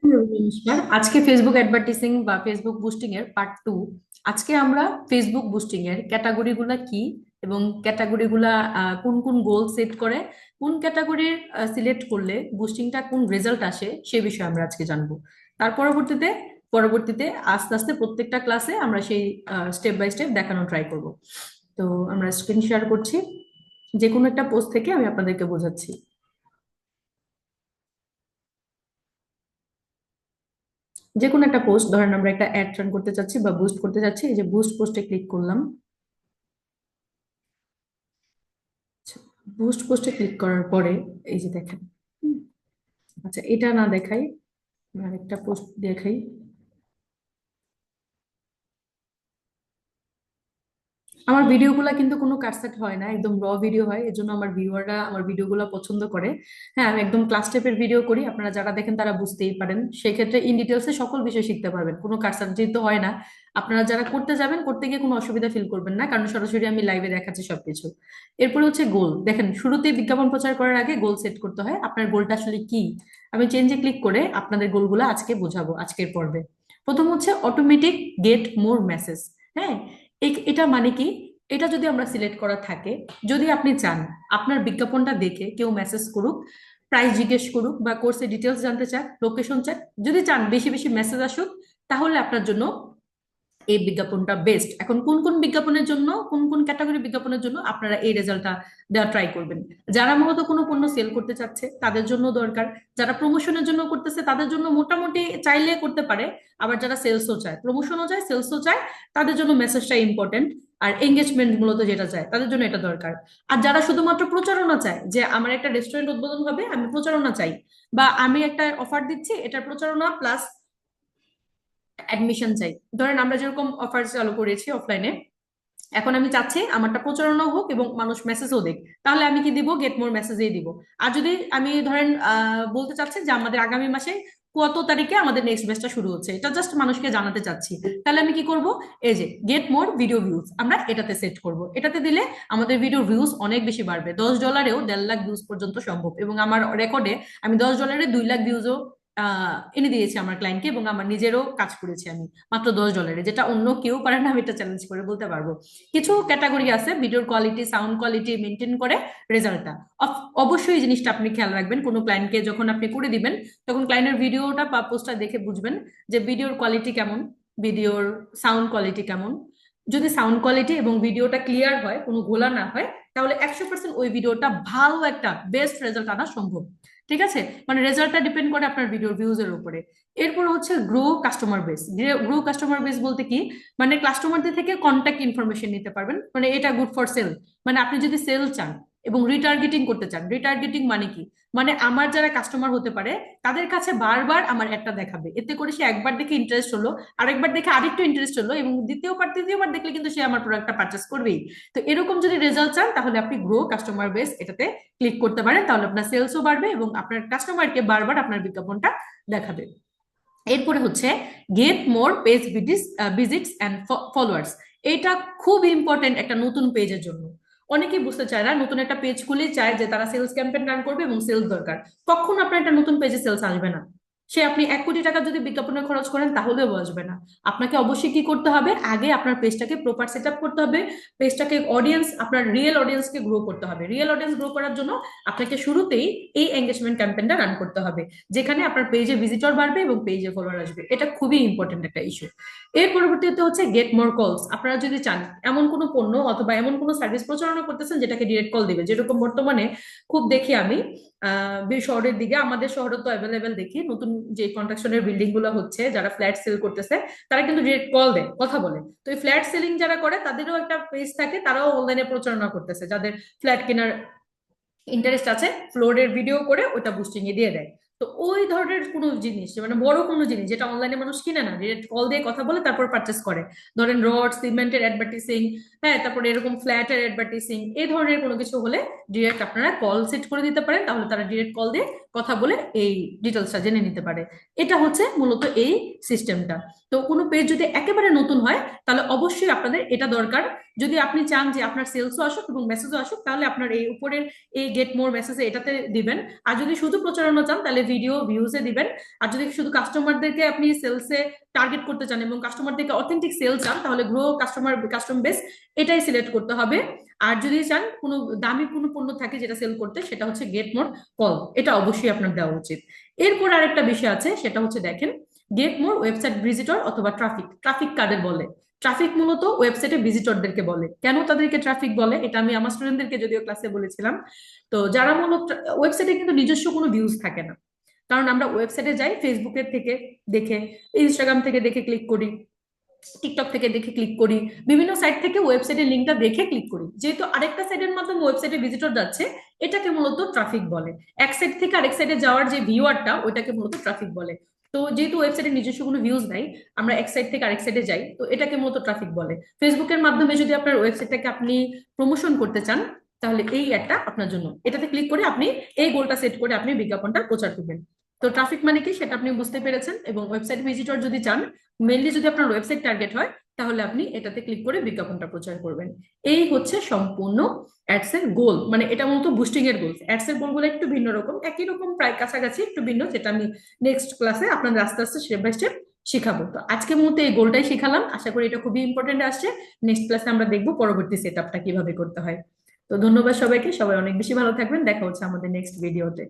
নমস্কার। আজকে Facebook advertising বা ফেসবুক বুস্টিং এর পার্ট 2। আজকে আমরা ফেসবুক বুস্টিং এর ক্যাটাগরি গুলা কি এবং ক্যাটাগরি গুলা কোন কোন গোল সেট করে, কোন ক্যাটাগরির সিলেক্ট করলে বুস্টিংটা কোন রেজাল্ট আসে সে বিষয়ে আমরা আজকে জানবো। তার পরবর্তীতে আস্তে আস্তে প্রত্যেকটা ক্লাসে আমরা সেই স্টেপ বাই স্টেপ দেখানো ট্রাই করব। তো আমরা স্ক্রিন শেয়ার করছি, যে কোনো একটা পোস্ট থেকে আমি আপনাদেরকে বোঝাচ্ছি। যে কোনো একটা পোস্ট, ধরেন আমরা একটা অ্যাড রান করতে চাচ্ছি বা বুস্ট করতে চাচ্ছি, এই যে বুস্ট পোস্টে ক্লিক করলাম। বুস্ট পোস্টে ক্লিক করার পরে এই যে দেখেন, হুম, আচ্ছা এটা না দেখাই, আরেকটা পোস্ট দেখাই। আমার ভিডিওগুলো কিন্তু কোনো কাটসাট হয় না, একদম র ভিডিও হয়, এজন্য আমার ভিউয়াররা আমার ভিডিওগুলো পছন্দ করে। হ্যাঁ, আমি একদম ক্লাস টাইপের ভিডিও করি, আপনারা যারা দেখেন তারা বুঝতেই পারেন, সেক্ষেত্রে ইন ডিটেলসে সকল বিষয় শিখতে পারবেন, কোনো কাটসাট যেহেতু হয় না। আপনারা যারা করতে যাবেন, করতে গিয়ে কোনো অসুবিধা ফিল করবেন না, কারণ সরাসরি আমি লাইভে দেখাচ্ছি সবকিছু। এরপরে হচ্ছে গোল, দেখেন শুরুতে বিজ্ঞাপন প্রচার করার আগে গোল সেট করতে হয়, আপনার গোলটা আসলে কি। আমি চেঞ্জে ক্লিক করে আপনাদের গোলগুলো আজকে বোঝাবো আজকের পর্বে। প্রথম হচ্ছে অটোমেটিক গেট মোর মেসেজ। হ্যাঁ, এটা মানে কি? এটা যদি আমরা সিলেক্ট করা থাকে, যদি আপনি চান আপনার বিজ্ঞাপনটা দেখে কেউ মেসেজ করুক, প্রাইস জিজ্ঞেস করুক বা কোর্সের ডিটেলস জানতে চাক, লোকেশন চাক, যদি চান বেশি বেশি মেসেজ আসুক, তাহলে আপনার জন্য এই বিজ্ঞাপনটা বেস্ট। এখন কোন কোন বিজ্ঞাপনের জন্য, কোন কোন ক্যাটাগরি বিজ্ঞাপনের জন্য আপনারা এই রেজাল্টটা দেওয়া ট্রাই করবেন? যারা মূলত কোনো পণ্য সেল করতে চাচ্ছে তাদের জন্য দরকার, যারা প্রমোশনের জন্য করতেছে তাদের জন্য মোটামুটি চাইলে করতে পারে, আবার যারা সেলসও চায়, প্রমোশনও চায়, সেলসও চায়, তাদের জন্য মেসেজটা ইম্পর্টেন্ট। আর এঙ্গেজমেন্ট মূলত যেটা চায় তাদের জন্য এটা দরকার। আর যারা শুধুমাত্র প্রচারণা চায়, যে আমার একটা রেস্টুরেন্ট উদ্বোধন হবে, আমি প্রচারণা চাই, বা আমি একটা অফার দিচ্ছি, এটা প্রচারণা প্লাস অ্যাডমিশন চাই, ধরেন আমরা যেরকম অফার চালু করেছি অফলাইনে, এখন আমি চাচ্ছি আমারটা প্রচারণাও হোক এবং মানুষ মেসেজও দেখ, তাহলে আমি কি দিব? গেট মোর মেসেজেই দিব। আর যদি আমি ধরেন বলতে চাচ্ছি যে আমাদের আগামী মাসে কত তারিখে আমাদের নেক্সট ব্যাচটা শুরু হচ্ছে, এটা জাস্ট মানুষকে জানাতে চাচ্ছি, তাহলে আমি কি করব? এই যে গেট মোর ভিডিও ভিউজ, আমরা এটাতে সেট করব। এটাতে দিলে আমাদের ভিডিও ভিউজ অনেক বেশি বাড়বে, $10-এও 1.5 লাখ ভিউজ পর্যন্ত সম্ভব, এবং আমার রেকর্ডে আমি $10 2 লাখ ভিউজও এনে দিয়েছি আমার ক্লায়েন্টকে, এবং আমার নিজেরও কাজ করেছি আমি মাত্র $10, যেটা অন্য কেউ পারে না, আমি এটা চ্যালেঞ্জ করে বলতে পারবো। কিছু ক্যাটাগরি আছে ভিডিওর কোয়ালিটি, সাউন্ড কোয়ালিটি মেনটেন করে রেজাল্টটা। অবশ্যই এই জিনিসটা আপনি খেয়াল রাখবেন, কোনো ক্লায়েন্টকে যখন আপনি করে দিবেন, তখন ক্লায়েন্টের ভিডিওটা বা পোস্টটা দেখে বুঝবেন যে ভিডিওর কোয়ালিটি কেমন, ভিডিওর সাউন্ড কোয়ালিটি কেমন। যদি সাউন্ড কোয়ালিটি এবং ভিডিওটা ক্লিয়ার হয়, কোনো ঘোলা না হয়, তাহলে 100% ওই ভিডিওটা ভালো একটা বেস্ট রেজাল্ট আনা সম্ভব। ঠিক আছে, মানে রেজাল্টটা ডিপেন্ড করে আপনার ভিডিওর ভিউজ এর উপরে। এরপর হচ্ছে grow customer base. Grow customer base বলতে কি? মানে কাস্টমারদের থেকে কন্ট্যাক্ট ইনফরমেশন নিতে পারবেন, মানে এটা গুড ফর সেল। মানে আপনি যদি সেল চান এবং রিটার্গেটিং করতে চান, রিটার্গেটিং মানে কি? মানে আমার যারা কাস্টমার হতে পারে তাদের কাছে বারবার আমার একটা দেখাবে, এতে করে সে একবার দেখে ইন্টারেস্ট হলো, আরেকবার দেখে আরেকটু ইন্টারেস্ট হলো, এবং তৃতীয়বার দেখলে কিন্তু সে আমার প্রোডাক্টটা পারচেস করবেই। তো এরকম যদি রেজাল্ট চান, তাহলে আপনি গ্রো কাস্টমার বেস এটাতে ক্লিক করতে পারেন, তাহলে আপনার সেলসও বাড়বে এবং আপনার কাস্টমারকে বারবার আপনার বিজ্ঞাপনটা দেখাবে। এরপরে হচ্ছে get more page visits and followers. এটা খুব ইম্পর্টেন্ট একটা নতুন পেজের জন্য। অনেকেই বুঝতে চায় না, নতুন একটা পেজ খুলেই চায় যে তারা সেলস ক্যাম্পেইন রান করবে এবং সেলস দরকার। কখন আপনার একটা নতুন পেজে সেলস আসবে না? সে আপনি 1 কোটি টাকা যদি বিজ্ঞাপনে খরচ করেন তাহলেও আসবে না। আপনাকে অবশ্যই কি করতে হবে? আগে আপনার পেজটাকে প্রপার সেট আপ করতে হবে, পেজটাকে অডিয়েন্স, আপনার রিয়েল অডিয়েন্সকে গ্রো করতে হবে। রিয়েল অডিয়েন্স গ্রো করার জন্য আপনাকে শুরুতেই এই এঙ্গেজমেন্ট ক্যাম্পেইনটা রান করতে হবে, যেখানে আপনার পেজে ভিজিটর বাড়বে এবং পেজে ফলোয়ার আসবে। এটা খুবই ইম্পর্টেন্ট একটা ইস্যু। এর পরবর্তীতে হচ্ছে গেট মোর কলস। আপনারা যদি চান এমন কোনো পণ্য অথবা এমন কোনো সার্ভিস প্রচারণা করতেছেন যেটাকে ডিরেক্ট কল দিবে, যেরকম বর্তমানে খুব দেখি আমি শহরের দিকে, আমাদের শহরে তো অ্যাভেলেবেল দেখি, নতুন যে কনস্ট্রাকশনের বিল্ডিং গুলো হচ্ছে, যারা ফ্ল্যাট সেল করতেছে তারা কিন্তু ডিরেক্ট কল দেয়, কথা বলে। তো এই ফ্ল্যাট সেলিং যারা করে তাদেরও একটা পেজ থাকে, তারাও অনলাইনে প্রচারণা করতেছে, যাদের ফ্ল্যাট কেনার ইন্টারেস্ট আছে, ফ্লোরের ভিডিও করে ওটা বুস্টিং এ দিয়ে দেয়। তো ওই ধরনের কোনো জিনিস, মানে বড় কোনো জিনিস যেটা অনলাইনে মানুষ কিনে না, ডিরেক্ট কল দিয়ে কথা বলে তারপর পারচেস করে, ধরেন রড সিমেন্টের অ্যাডভার্টাইজিং, হ্যাঁ, তারপরে এরকম ফ্ল্যাটের অ্যাডভার্টাইজিং, এই ধরনের কোনো কিছু হলে ডিরেক্ট আপনারা কল সেট করে দিতে পারেন, তাহলে তারা ডিরেক্ট কল দিয়ে কথা বলে এই ডিটেলসটা জেনে নিতে পারে। এটা হচ্ছে মূলত এই সিস্টেমটা। তো কোনো পেজ যদি একেবারে নতুন হয় তাহলে অবশ্যই আপনাদের এটা দরকার। যদি আপনি চান যে আপনার সেলসও আসুক এবং মেসেজও আসুক, তাহলে আপনার এই উপরের এই গেট মোর মেসেজে এটাতে দিবেন। আর যদি শুধু প্রচারণা চান তাহলে ভিডিও ভিউজে দিবেন। আর যদি শুধু কাস্টমারদেরকে আপনি সেলসে টার্গেট করতে চান এবং কাস্টমারদেরকে অথেন্টিক সেল চান, তাহলে গ্রো কাস্টম বেস এটাই সিলেক্ট করতে হবে। আর যদি চান কোনো দামি কোনো পণ্য থাকে যেটা সেল করতে, সেটা হচ্ছে গেট মোর কল, এটা অবশ্যই আপনার দেওয়া উচিত। এরপর আরেকটা বিষয় আছে, সেটা হচ্ছে দেখেন গেট মোর ওয়েবসাইট ভিজিটর অথবা ট্রাফিক। ট্রাফিক কাদের বলে? ট্রাফিক মূলত ওয়েবসাইটে ভিজিটরদেরকে বলে। কেন তাদেরকে ট্রাফিক বলে এটা আমি আমার স্টুডেন্টদেরকে যদিও ক্লাসে বলেছিলাম। তো যারা মূলত ওয়েবসাইটে কিন্তু নিজস্ব কোনো ভিউজ থাকে না, কারণ আমরা ওয়েবসাইটে যাই ফেসবুকের থেকে দেখে, ইনস্টাগ্রাম থেকে দেখে ক্লিক করি, টিকটক থেকে দেখে ক্লিক করি, বিভিন্ন সাইট থেকে ওয়েবসাইটের লিঙ্কটা দেখে ক্লিক করি। যেহেতু আরেকটা সাইটের মাধ্যমে ওয়েবসাইটে ভিজিটর যাচ্ছে, এটাকে মূলত ট্রাফিক বলে। এক সাইট থেকে আরেক সাইটে যাওয়ার যে ভিউয়ারটা, ওইটাকে মূলত ট্রাফিক বলে। তো যেহেতু ওয়েবসাইটে নিজস্ব কোনো ভিউজ নাই, আমরা এক সাইট থেকে আরেক সাইটে যাই, তো এটাকে মূলত ট্রাফিক বলে। ফেসবুকের মাধ্যমে যদি আপনার ওয়েবসাইটটাকে আপনি প্রমোশন করতে চান, তাহলে এই একটা আপনার জন্য, এটাতে ক্লিক করে আপনি এই গোলটা সেট করে আপনি বিজ্ঞাপনটা প্রচার করবেন। তো ট্রাফিক মানে কি সেটা আপনি বুঝতে পেরেছেন। এবং ওয়েবসাইট ভিজিটর যদি চান, মেনলি যদি আপনার ওয়েবসাইট টার্গেট হয়, তাহলে আপনি এটাতে ক্লিক করে বিজ্ঞাপনটা প্রচার করবেন। এই হচ্ছে সম্পূর্ণ অ্যাডস এর গোল। মানে এটা মূলত বুস্টিং এর গোল। অ্যাডস এর গোলগুলো একটু ভিন্ন রকম, একই রকম প্রায় কাছাকাছি, একটু ভিন্ন, যেটা আমি নেক্সট ক্লাসে আপনাদের আস্তে আস্তে স্টেপ বাই স্টেপ শিখাবো। তো আজকে মূলত এই গোলটাই শিখালাম, আশা করি এটা খুবই ইম্পর্টেন্ট আসছে। নেক্সট ক্লাসে আমরা দেখবো পরবর্তী সেট আপটা কিভাবে করতে হয়। তো ধন্যবাদ সবাইকে, সবাই অনেক বেশি ভালো থাকবেন, দেখা হচ্ছে আমাদের নেক্সট ভিডিওতে।